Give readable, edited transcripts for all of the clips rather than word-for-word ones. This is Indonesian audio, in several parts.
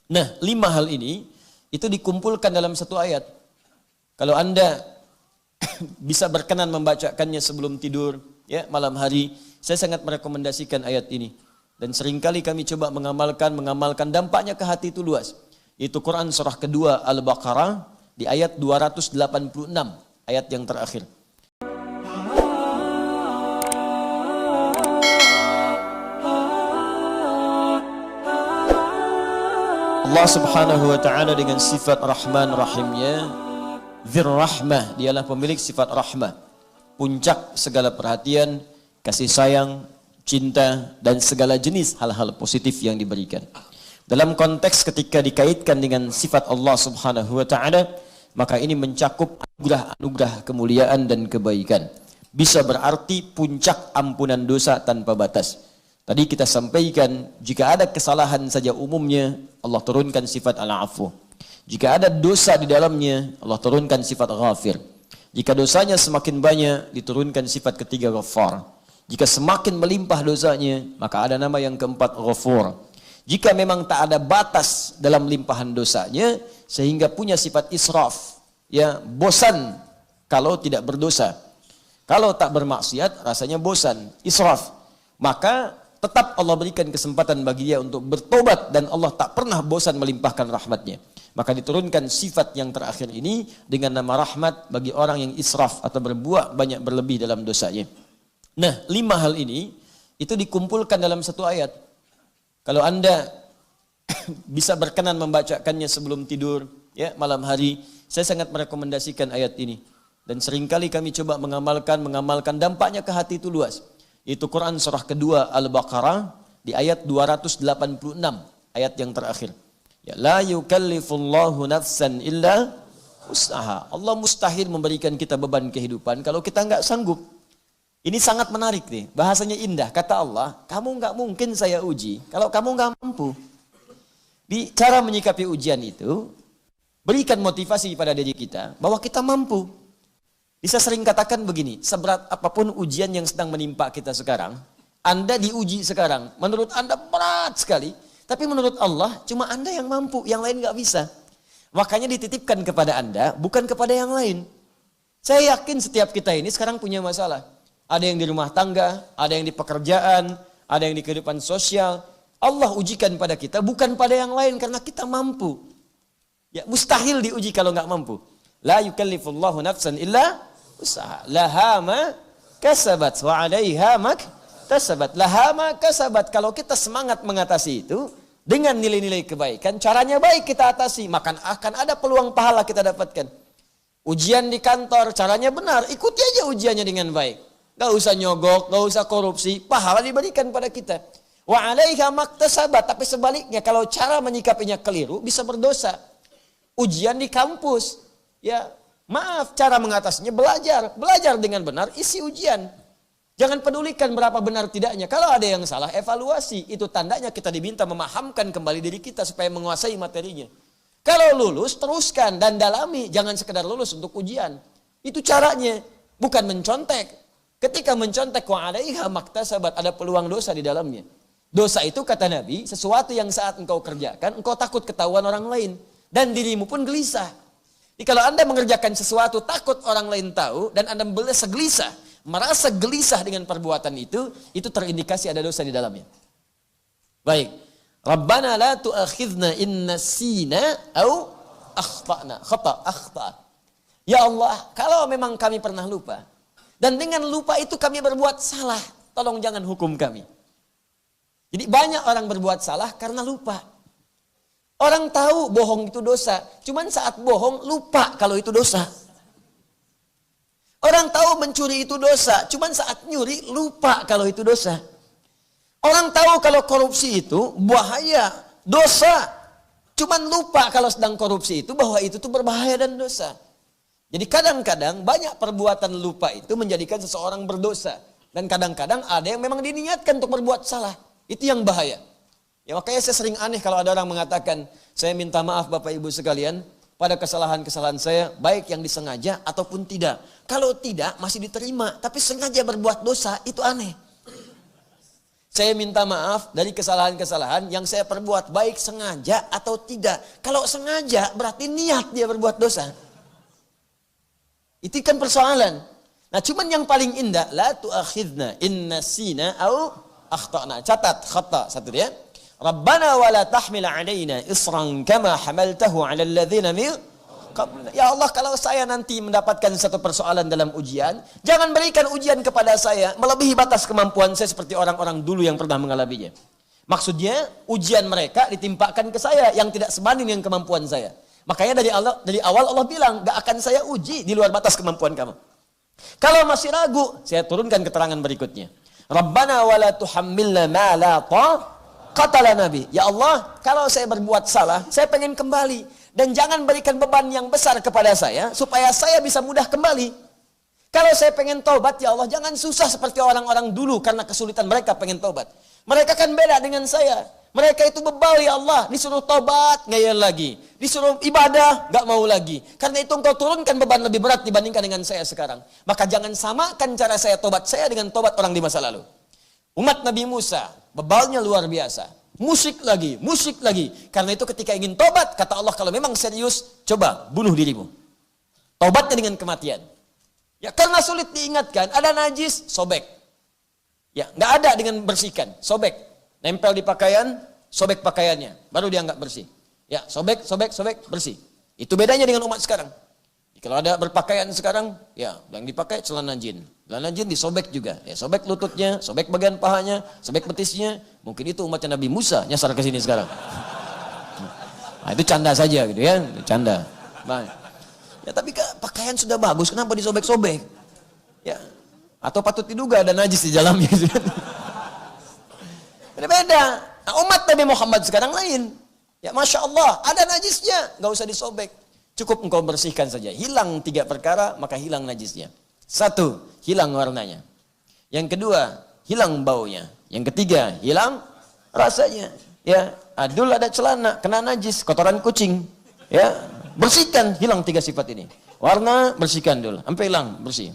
Nah, 5 hal ini itu dikumpulkan dalam satu ayat. Kalau Anda bisa berkenan membacakannya sebelum tidur, ya, malam hari, saya sangat merekomendasikan ayat ini. Dan seringkali kami coba mengamalkan dampaknya ke hati itu luas. Itu Quran surah kedua Al-Baqarah di ayat 286, ayat yang terakhir. Allah subhanahu wa ta'ala dengan sifat Rahman Rahimnya, Dzir-Rahmah, dialah pemilik sifat rahmah, puncak segala perhatian, kasih sayang, cinta, dan segala jenis hal-hal positif yang diberikan. Dalam konteks ketika dikaitkan dengan sifat Allah subhanahu wa ta'ala, maka ini mencakup anugerah kemuliaan dan kebaikan. Bisa berarti puncak ampunan dosa tanpa batas. Tadi kita sampaikan, jika ada kesalahan saja umumnya, Allah turunkan sifat al-afu. Jika ada dosa di dalamnya, Allah turunkan sifat ghafir. Jika dosanya semakin banyak, diturunkan sifat ketiga ghafar. Jika semakin melimpah dosanya, maka ada nama yang keempat ghafur. Jika memang tak ada batas dalam limpahan dosanya, sehingga punya sifat israf, ya, bosan kalau tidak berdosa. Kalau tak bermaksiat, rasanya bosan, israf. Maka tetap Allah berikan kesempatan bagi dia untuk bertobat, dan Allah tak pernah bosan melimpahkan rahmatnya. Maka diturunkan sifat yang terakhir ini dengan nama rahmat bagi orang yang israf atau berbuat banyak berlebih dalam dosanya. Nah, 5 hal ini itu dikumpulkan dalam satu ayat. Kalau Anda bisa berkenan membacakannya sebelum tidur, ya, malam hari, saya sangat merekomendasikan ayat ini. Dan seringkali kami coba mengamalkan dampaknya ke hati itu luas. Itu Quran surah kedua Al-Baqarah di ayat 286, ayat yang terakhir. Ya, la yukallifullahu nafsan illa wus'aha. Allah mustahil memberikan kita beban kehidupan kalau kita enggak sanggup. Ini sangat menarik nih, bahasanya indah. Kata Allah, kamu enggak mungkin saya uji kalau kamu enggak mampu. Di cara menyikapi ujian itu, berikan motivasi pada diri kita bahwa kita mampu. Bisa sering katakan begini, seberat apapun ujian yang sedang menimpa kita sekarang, Anda diuji sekarang, menurut Anda berat sekali, tapi menurut Allah cuma Anda yang mampu, yang lain gak bisa. Makanya dititipkan kepada Anda, bukan kepada yang lain. Saya yakin setiap kita ini sekarang punya masalah. Ada yang di rumah tangga, ada yang di pekerjaan, ada yang di kehidupan sosial. Allah ujikan pada kita, bukan pada yang lain, karena kita mampu. Ya, mustahil diuji kalau gak mampu. La yukallifullahu nafsan illa usaha. Laha ma kasabat wa 'alaiha ma kasabat. Laha ma kasabat. Kalau kita semangat mengatasi itu dengan nilai-nilai kebaikan, caranya baik kita atasi, maka akan ada peluang pahala kita dapatkan. Ujian di kantor, caranya benar, ikuti aja ujiannya dengan baik. Gak usah nyogok, gak usah korupsi, pahala diberikan pada kita. Wa 'alaiha ma kasabat. Tapi sebaliknya, kalau cara menyikapinya keliru, bisa berdosa. Ujian di kampus, ya, maaf, cara mengatasinya belajar dengan benar, isi ujian. Jangan pedulikan berapa benar tidaknya. Kalau ada yang salah, evaluasi. Itu tandanya kita diminta memahamkan kembali diri kita supaya menguasai materinya. Kalau lulus, teruskan dan dalami. Jangan sekedar lulus untuk ujian. Itu caranya, bukan mencontek. Ketika mencontek, wa 'alaiha maktasabat, ada peluang dosa di dalamnya. Dosa itu, kata Nabi, sesuatu yang saat engkau kerjakan, engkau takut ketahuan orang lain. Dan dirimu pun gelisah. Jadi kalau Anda mengerjakan sesuatu takut orang lain tahu dan Anda merasa gelisah dengan perbuatan itu terindikasi ada dosa di dalamnya. Baik. Rabbana la tu'akhidna in nasina au akhtana. Akhta. Ya Allah, kalau memang kami pernah lupa dan dengan lupa itu kami berbuat salah, tolong jangan hukum kami. Jadi banyak orang berbuat salah karena lupa. Orang tahu bohong itu dosa, cuman saat bohong lupa kalau itu dosa. Orang tahu mencuri itu dosa, cuman saat nyuri lupa kalau itu dosa. Orang tahu kalau korupsi itu bahaya, dosa, cuman lupa kalau sedang korupsi itu bahwa itu tuh berbahaya dan dosa. Jadi kadang-kadang banyak perbuatan lupa itu menjadikan seseorang berdosa. Dan kadang-kadang ada yang memang diniatkan untuk berbuat salah, itu yang bahaya. Ya, makanya saya sering aneh kalau ada orang mengatakan, saya minta maaf Bapak Ibu sekalian, pada kesalahan-kesalahan saya, baik yang disengaja ataupun tidak. Kalau tidak, masih diterima, tapi sengaja berbuat dosa, itu aneh. Saya minta maaf dari kesalahan-kesalahan yang saya perbuat, baik sengaja atau tidak. Kalau sengaja berarti niat dia berbuat dosa. Itu kan persoalan. Nah, cuman yang paling indah, la tu'akhidna in nasina au akhtana. Catat khata satu dia. Rabbana wa la tahmil 'alaina isran kama hamaltahu 'alal ladzina min qablina. Ya Allah, kalau saya nanti mendapatkan satu persoalan dalam ujian, jangan berikan ujian kepada saya melebihi batas kemampuan saya seperti orang-orang dulu yang pernah mengalaminya. Maksudnya, ujian mereka ditimpakan ke saya yang tidak sebanding dengan kemampuan saya. Makanya dari awal Allah bilang, gak akan saya uji di luar batas kemampuan kamu. Kalau masih ragu, saya turunkan keterangan berikutnya. Rabbana wa la tuhammilna ma la taqata lana bi. Ya Allah, kalau saya berbuat salah, saya pengen kembali. Dan jangan berikan beban yang besar kepada saya, supaya saya bisa mudah kembali. Kalau saya pengen taubat, ya Allah, jangan susah seperti orang-orang dulu, karena kesulitan mereka pengen taubat. Mereka kan beda dengan saya. Mereka itu bebal, ya Allah. Disuruh taubat, ngeyel lagi. Disuruh ibadah, gak mau lagi. Karena itu engkau turunkan beban lebih berat dibandingkan dengan saya sekarang. Maka jangan samakan cara saya taubat saya dengan taubat orang di masa lalu. Umat Nabi Musa, bebalnya luar biasa. Musyrik lagi, musyrik lagi. Karena itu ketika ingin taubat, kata Allah, kalau memang serius, coba bunuh dirimu. Taubatnya dengan kematian. Ya, karena sulit diingatkan, ada najis, sobek. Ya, nggak ada dengan bersihkan, sobek. Nempel di pakaian, sobek pakaiannya, baru dianggap bersih. Ya, sobek, bersih. Itu bedanya dengan umat sekarang. Kalau ada berpakaian sekarang, ya, yang dipakai celana jin. Celana jin disobek juga. Ya, sobek lututnya, sobek bagian pahanya, sobek betisnya. Mungkin itu umatnya Nabi Musa nyasar ke sini sekarang. Nah, itu canda saja gitu ya, canda. Nah, ya, tapi pakaian sudah bagus, kenapa disobek-sobek? Ya, atau patut diduga ada najis di dalamnya. Beda. Nah, umat Nabi Muhammad sekarang lain. Ya, Masya Allah, ada najisnya, nggak usah disobek. Cukup engkau bersihkan saja. Hilang 3 perkara, maka hilang najisnya. 1, hilang warnanya. Yang kedua, hilang baunya. Yang ketiga, hilang rasanya. Ya, adul ada celana, kena najis, kotoran kucing. Ya, bersihkan, hilang 3 sifat ini. Warna, bersihkan dulu, sampai hilang, bersih.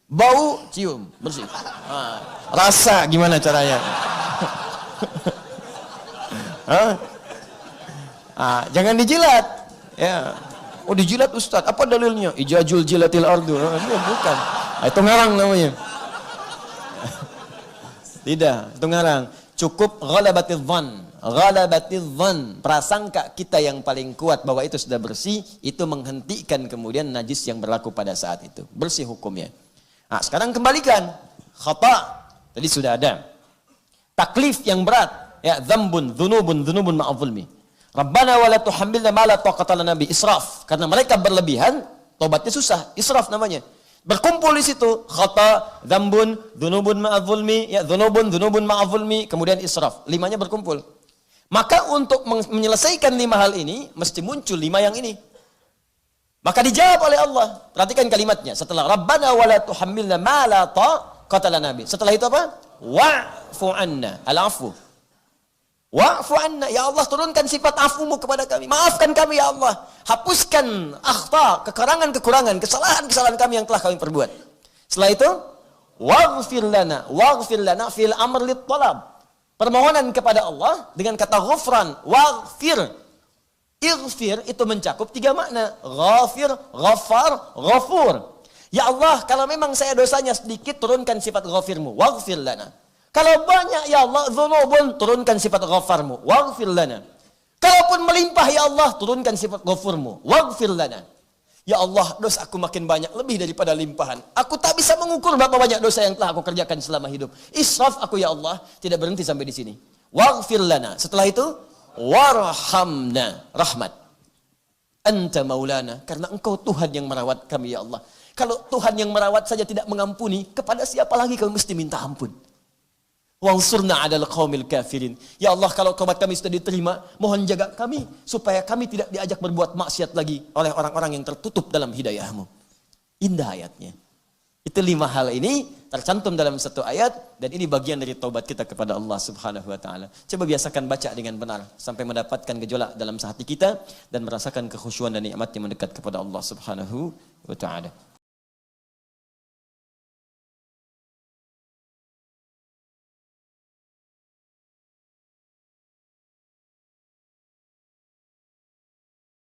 Bau, cium, bersih. Nah, rasa, gimana caranya? Jangan dijilat. Ya. Oh, dijilat Ustaz, apa dalilnya? Ijajul jilatil ardu. Bukan. Itu ngarang namanya. Tidak, itu ngarang. Cukup ghalabatidh dhann. Ghalabatidh dhann. Prasangka kita yang paling kuat bahwa itu sudah bersih, itu menghentikan kemudian najis yang berlaku pada saat itu. Bersih hukumnya. Nah, sekarang kembalikan. Khata. Tadi sudah ada. Taklif yang berat. Ya, dzambun, dzunubun ma'adzulmi. Rabbana wa la tuhammilna ma la taqata lana bi. Israf. Karena mereka berlebihan, tobatnya susah. Israf namanya. Berkumpul di situ khata, dzambun, dzunubun ma'adzulmi, ya dzunubun ma'adzulmi, kemudian israf. 5-nya berkumpul. Maka untuk menyelesaikan 5 hal ini mesti muncul 5 yang ini. Maka dijawab oleh Allah. Perhatikan kalimatnya. Setelah Rabbana wa la tuhammilna ma la taqata lana bi. Setelah itu apa? Wa'fu anna. Al-'afwu. Wa'fu anna, ya Allah, turunkan sifat afumu kepada kami. Maafkan kami, ya Allah. Hapuskan akhta, kekurangan-kekurangan, kesalahan-kesalahan kami yang telah kami perbuat. Setelah itu, waghfir lana fil amr lit talab. Permohonan kepada Allah dengan kata ghufran, waghfir. Ighfir itu mencakup 3 makna. Ghafir, ghaffar, ghafur. Ya Allah, kalau memang saya dosanya sedikit, turunkan sifat ghafirmu. Waghfir lana. Kalau banyak, ya Allah, dzunubun, turunkan sifat ghafarmu, waghfir lana. Kalaupun melimpah, ya Allah, turunkan sifat ghafurmu, waghfir lana. Ya Allah, dosa aku makin banyak, lebih daripada limpahan. Aku tak bisa mengukur berapa banyak dosa yang telah aku kerjakan selama hidup. Israf aku, ya Allah, tidak berhenti sampai di sini. Waghfir lana. Setelah itu, warhamna, rahmat. Anta maulana, karena engkau Tuhan yang merawat kami, ya Allah. Kalau Tuhan yang merawat saja tidak mengampuni, kepada siapa lagi kau mesti minta ampun? Wansurna 'alal qaumil kafirin. Ya Allah, kalau taubat kami sudah diterima, mohon jaga kami supaya kami tidak diajak berbuat maksiat lagi oleh orang-orang yang tertutup dalam hidayah-Mu. Indah ayatnya. Itu 5 hal ini tercantum dalam 1 ayat, dan ini bagian dari taubat kita kepada Allah Subhanahu wa taala. Coba biasakan baca dengan benar sampai mendapatkan gejolak dalam hati kita dan merasakan kekhusyuan dan nikmat yang mendekat kepada Allah Subhanahu wa taala.